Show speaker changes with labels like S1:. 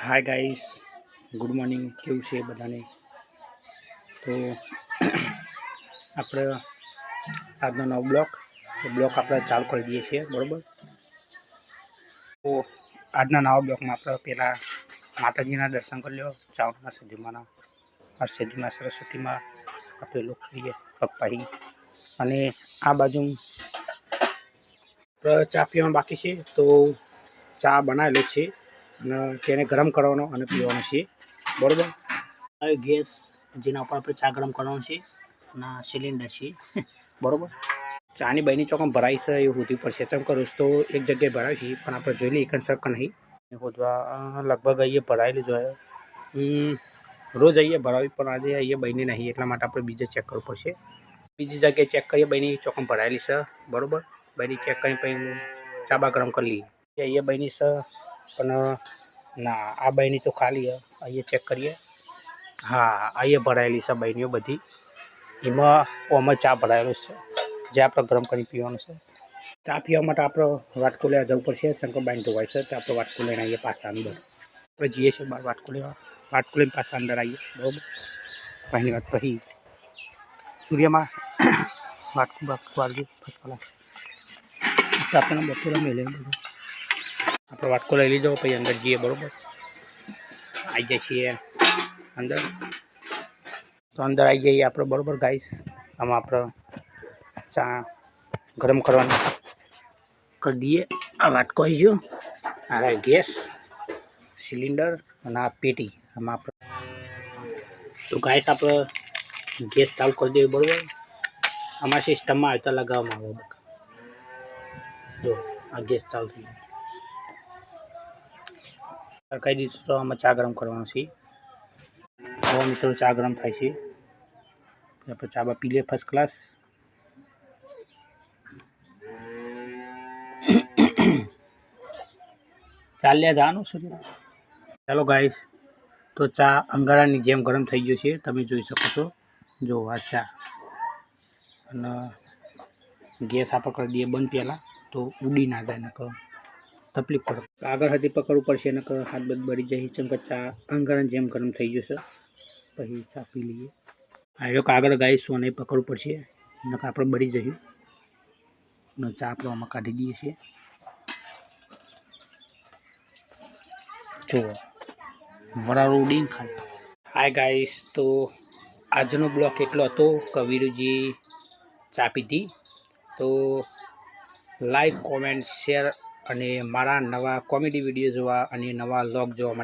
S1: हाय guys, good morning. केवुं छे बधाने? तो આપણે આજનો નવો બ્લોક આપણે ચાલુ કરી દઈએ છીએ, બરાબર? તો આજના નવા બ્લોકમાં આપણે પહેલાં માતાજીના દર્શન કરી લો। ચાવડા સદીમાના હરસિદ્ધિમાં સરસ્વતીમાં આપણે લોકપ્રિય પપ્પાઈ અને આ બાજુ ચા પીવાનું બાકી છે। તો ચા બનાવેલો છે અને તેને ગરમ કરવાનો અને પીવાનો છે, બરાબર? હવે ગેસ જેના ઉપર આપણે ચા ગરમ કરવાનો છે અને સિલિન્ડર છે, બરાબર? ચાની બહેની ચોકમ ભરાઈ છે એવું હોતી પડશે। ચમ કરું તો એક જગ્યાએ ભરાય છે, પણ આપણે જોઈ લઈએ કંસક નહીં હોદવા લગભગ અહીંયા ભરાયેલું જોઈએ। રોજ અહીંયા ભરાવી, પણ આજે અહીંયા બહેની નહીં, એટલા માટે આપણે બીજે ચેક કરવું પડશે। બીજી જગ્યાએ ચેક કરીએ, બહેની ચોકમ ભરાયેલી છે, બરાબર? બહેની ચેક કરી પછી ચાબા ગરમ કરી લઈએ। અહીંયા બહેની છે પણ ના, આ બહેની તો ખાલી છે। અહીંયા ચેક કરીએ। हाँ, आइए भरायेली से बहनियों बधी एमां ओमां चा भरायेलो छे, जे आपणे गरम करी पीवानो छे। चा पीवा माटे आपणे वाटको लेवा जवुं पड़शे। शंकरबाई धोवाय छे तो आपणे वाटको लईने आवीए पाछा अंदर। आपणे जीए छीए बार वाटको लेवा, वाटको लईने पाछा अंदर आवीए, बरोबर? पहीनी वात पही सूर्यमां वाटको बाटको आवजे फर्स्ट क्लास। आपणे बपोरे मेले आपणे वाटको लई लीधो, पही अंदर जीए, बरोबर? आई जाए छीए अंदर। तो अंदर आई जाइए आप, बराबर गाइस? हम आप चा गरम करवा कर दिए। आ वाटको आई गयो, आ रहा गैस सिलिंडर और आ पेटी। हम आप तो गाइस आप गैस चालू कर दिए, बराबर? हमारे सिस्टम में आता लगावा जो आ गैस चालू थी कई दीशो तो आम चा गरम करवानो छे। तो मित्रों चा गरम थाय छे, આપણે ચા બા પી લે ફર્સ્ટ ક્લાસ। ચાલ્યા જવાનું સૂર્ય। ચાલો ગાઈસ, તો ચા અંગારાની જેમ ગરમ થઈ ગયો છે, તમે જોઈ શકો છો। જો આ ચા અને ગેસ આપણે કરી દઈએ બંધ પહેલાં, તો ઉડી ના જાય, નકર તકલીફ પડે। આગળ હતી પકડવું પડશે, નકર હાથ બધ બળી જાય। ચમ કે ચા અંગારાની જેમ ગરમ થઈ ગયો છે, પછી ચા પી લઈએ। આ કાગળ ગાઈસ સોને પકડવું પડશે, નકર આપણે બળી જઈએ। ચા આપણે આમાં કાઢી દઈએ છીએ। જો વરાળો ઉડીને ખાય। હાય ગાઈસ, તો આજનો બ્લોક એટલો હતો કે વીરુજી ચા પીધી। તો લાઈક, કોમેન્ટ, શેર અને મારા નવા કોમેડી વિડીયો જોવા અને નવા વ્લોગ જોવા માટે